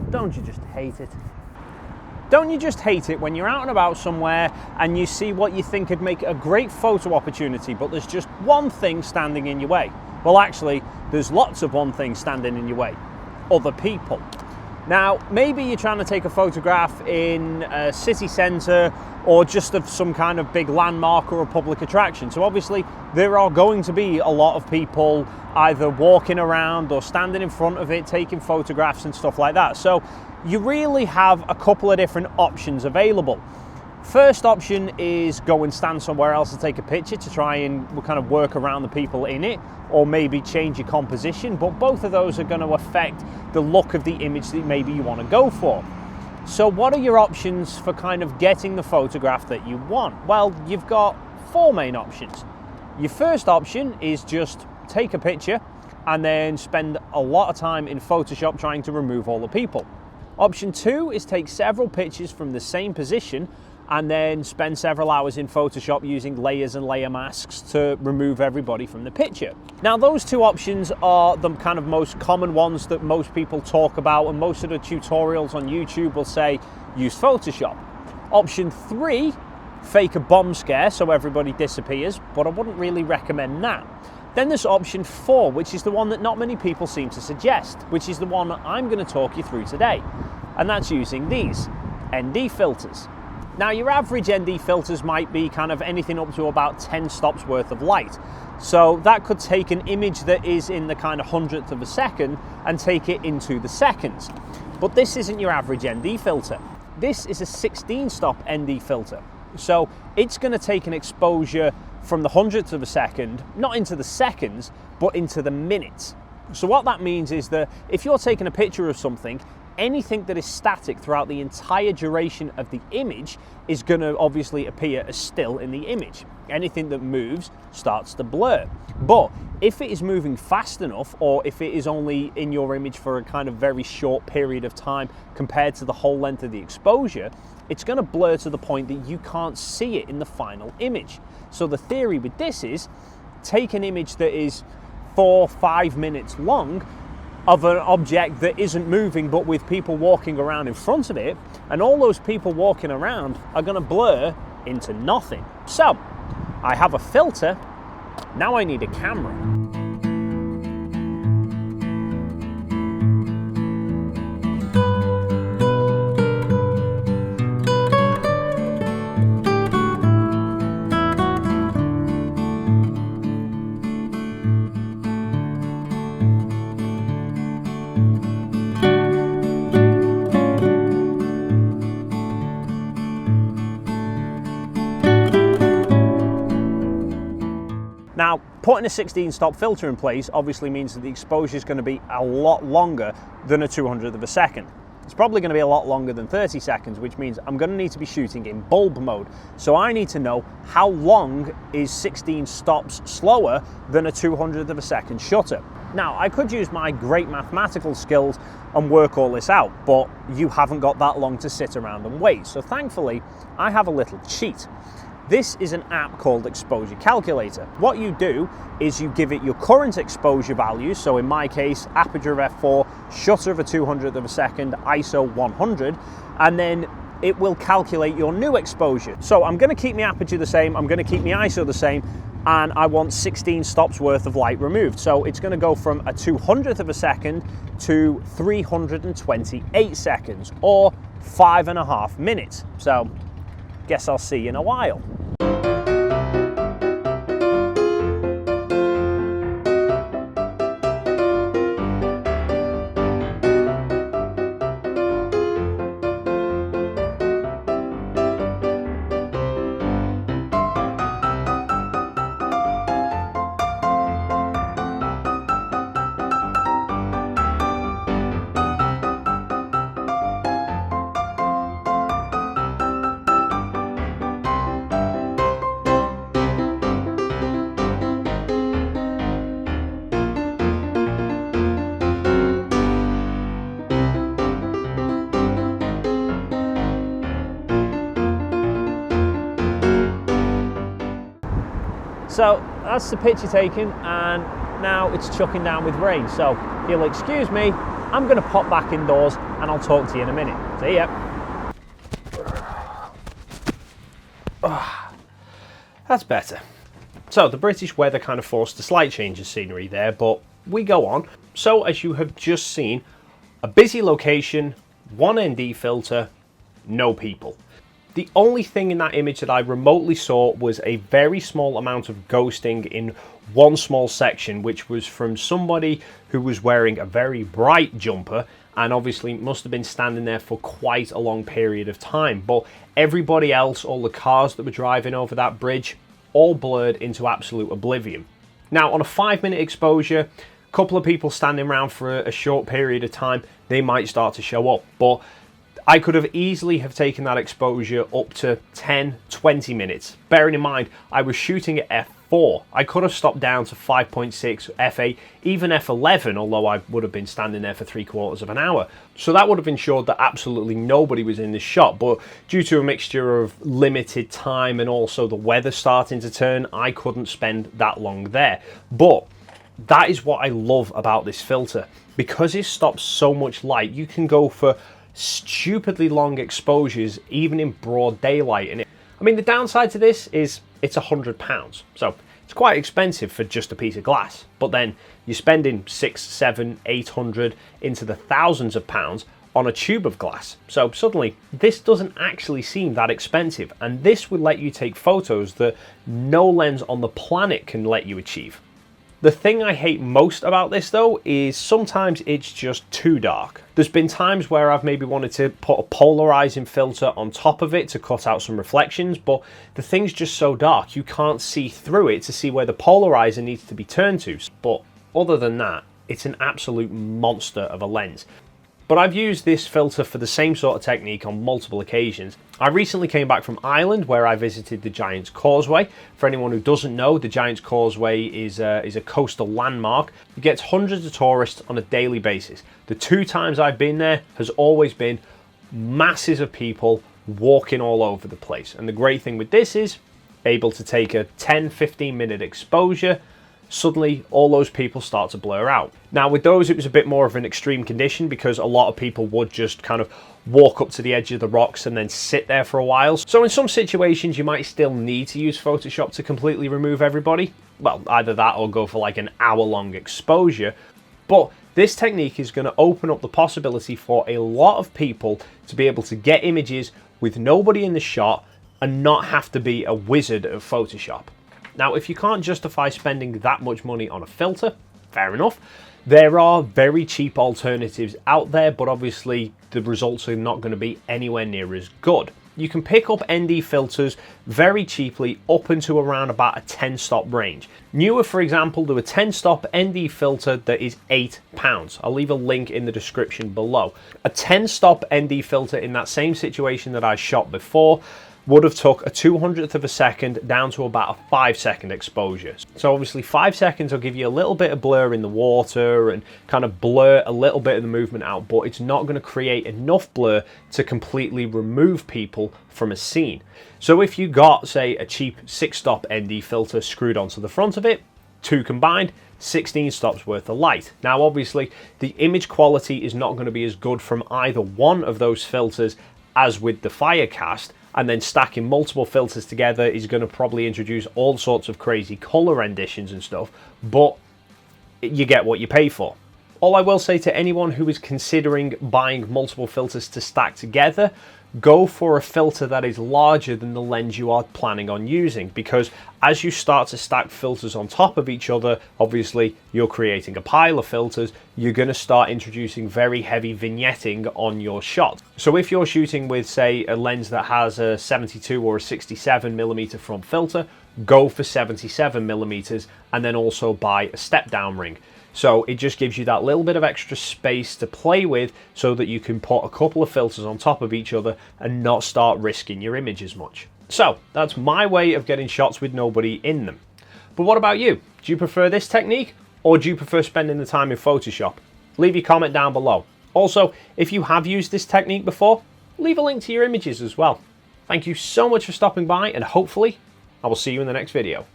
Don't you just hate it? Don't you just hate it when you're out and about somewhere and you see what you think could make a great photo opportunity, but there's just one thing standing in your way? Well, actually, there's lots of one thing standing in your way: other people. Now, maybe you're trying to take a photograph in a city centre or just of some kind of big landmark or a public attraction. So obviously there are going to be a lot of people either walking around or standing in front of it taking photographs and stuff like that. So you really have a couple of different options available. First option is go and stand somewhere else to take a picture to try and kind of work around the people in it, or maybe change your composition, but both of those are going to affect the look of the image that maybe you want to go for. So what are your options for kind of getting the photograph that you want? Well, you've got four main options. Your first option is just take a picture and then spend a lot of time in Photoshop trying to remove all the people. Option two is take several pictures from the same position and then spend several hours in Photoshop using layers and layer masks to remove everybody from the picture. Now, those two options are the kind of most common ones that most people talk about, and most of the tutorials on YouTube will say use Photoshop. Option three, fake a bomb scare so everybody disappears, but I wouldn't really recommend that. Then there's option four, which is the one that not many people seem to suggest, which is the one I'm going to talk you through today, and that's using these ND filters. Now, your average ND filters might be kind of anything up to about 10 stops worth of light. So that could take an image that is in the kind of hundredth of a second and take it into the seconds. But this isn't your average ND filter. This is a 16 stop ND filter. So it's going to take an exposure from the hundredth of a second, not into the seconds, but into the minutes. So what that means is that if you're taking a picture of something, anything that is static throughout the entire duration of the image is going to obviously appear as still in the image. Anything that moves starts to blur. But if it is moving fast enough, or if it is only in your image for a kind of very short period of time compared to the whole length of the exposure, it's going to blur to the point that you can't see it in the final image. So the theory with this is take an image that is 4-5 minutes long of an object that isn't moving but with people walking around in front of it, and all those people walking around are going to blur into nothing. So I have a filter, now I need a camera. Now, putting a 16 stop filter in place obviously means that the exposure is going to be a lot longer than a 200th of a second. It's probably going to be a lot longer than 30 seconds, which means I'm going to need to be shooting in bulb mode. So I need to know how long is 16 stops slower than a 200th of a second shutter. Now, I could use my great mathematical skills and work all this out, but you haven't got that long to sit around and wait. So thankfully, I have a little cheat. This is an app called Exposure Calculator. What you do is you give it your current exposure values, so in my case, aperture of f4, shutter of a 200th of a second, ISO 100, and then it will calculate your new exposure. So I'm going to keep my aperture the same, I'm going to keep my ISO the same, and I want 16 stops worth of light removed. So it's going to go from a 200th of a second to 328 seconds, or 5.5 minutes. So guess I'll see you in a while. So that's the picture taken, and now it's chucking down with rain. So if you'll excuse me, I'm going to pop back indoors and I'll talk to you in a minute. See ya. That's better. So the British weather kind of forced a slight change of scenery there, but we go on. So as you have just seen, a busy location, one ND filter, no people. The only thing in that image that I remotely saw was a very small amount of ghosting in one small section, which was from somebody who was wearing a very bright jumper and obviously must have been standing there for quite a long period of time. But everybody else, all the cars that were driving over that bridge, all blurred into absolute oblivion. Now, on a 5-minute exposure, a couple of people standing around for a short period of time, they might start to show up. But I could have easily have taken that exposure up to 10, 20 minutes. Bearing in mind, I was shooting at f4. I could have stopped down to 5.6, f8, even f11, although I would have been standing there for 3/4 of an hour. So that would have ensured that absolutely nobody was in this shot. But due to a mixture of limited time and also the weather starting to turn, I couldn't spend that long there. But that is what I love about this filter. Because it stops so much light, you can go for stupidly long exposures even in broad daylight. And I mean, the downside to this is it's £100, so it's quite expensive for just a piece of glass. But then you're spending 600, 700, 800 into the thousands of pounds on a tube of glass. So suddenly this doesn't actually seem that expensive, and this would let you take photos that no lens on the planet can let you achieve. The thing I hate most about this though is sometimes it's just too dark. There's been times where I've maybe wanted to put a polarizing filter on top of it to cut out some reflections, but the thing's just so dark you can't see through it to see where the polarizer needs to be turned to. But other than that, it's an absolute monster of a lens. But I've used this filter for the same sort of technique on multiple occasions. I recently came back from Ireland where I visited the Giant's Causeway. For anyone who doesn't know, the Giant's Causeway is a coastal landmark. It gets hundreds of tourists on a daily basis. The 2 times I've been there has always been masses of people walking all over the place. And the great thing with this is able to take a 10-15 minute exposure. Suddenly all those people start to blur out. Now with those it was a bit more of an extreme condition because a lot of people would just kind of walk up to the edge of the rocks and then sit there for a while. So in some situations you might still need to use Photoshop to completely remove everybody. Well, either that or go for like an hour-long exposure. But this technique is going to open up the possibility for a lot of people to be able to get images with nobody in the shot and not have to be a wizard of Photoshop. Now, if you can't justify spending that much money on a filter, fair enough. There are very cheap alternatives out there, but obviously the results are not going to be anywhere near as good. You can pick up ND filters very cheaply up into around about a 10-stop range. Newer, for example, do a 10-stop ND filter that is £8. I'll leave a link in the description below. A 10-stop ND filter in that same situation that I shot before would have took a 200th of a second down to about a 5-second exposure. So obviously 5 seconds will give you a little bit of blur in the water and kind of blur a little bit of the movement out, but it's not going to create enough blur to completely remove people from a scene. So if you got, say, a cheap 6-stop ND filter screwed onto the front of it, 2 combined, 16 stops worth of light. Now obviously the image quality is not going to be as good from either one of those filters as with the Firecast, and then stacking multiple filters together is going to probably introduce all sorts of crazy color renditions and stuff, but you get what you pay for. All I will say to anyone who is considering buying multiple filters to stack together, go for a filter that is larger than the lens you are planning on using, because as you start to stack filters on top of each other, obviously you're creating a pile of filters, you're going to start introducing very heavy vignetting on your shot. So if you're shooting with, say, a lens that has a 72 or a 67mm front filter, go for 77mm and then also buy a step down ring. So it just gives you that little bit of extra space to play with so that you can put a couple of filters on top of each other and not start risking your image as much. So that's my way of getting shots with nobody in them. But what about you? Do you prefer this technique or do you prefer spending the time in Photoshop? Leave your comment down below. Also, if you have used this technique before, leave a link to your images as well. Thank you so much for stopping by, and hopefully I will see you in the next video.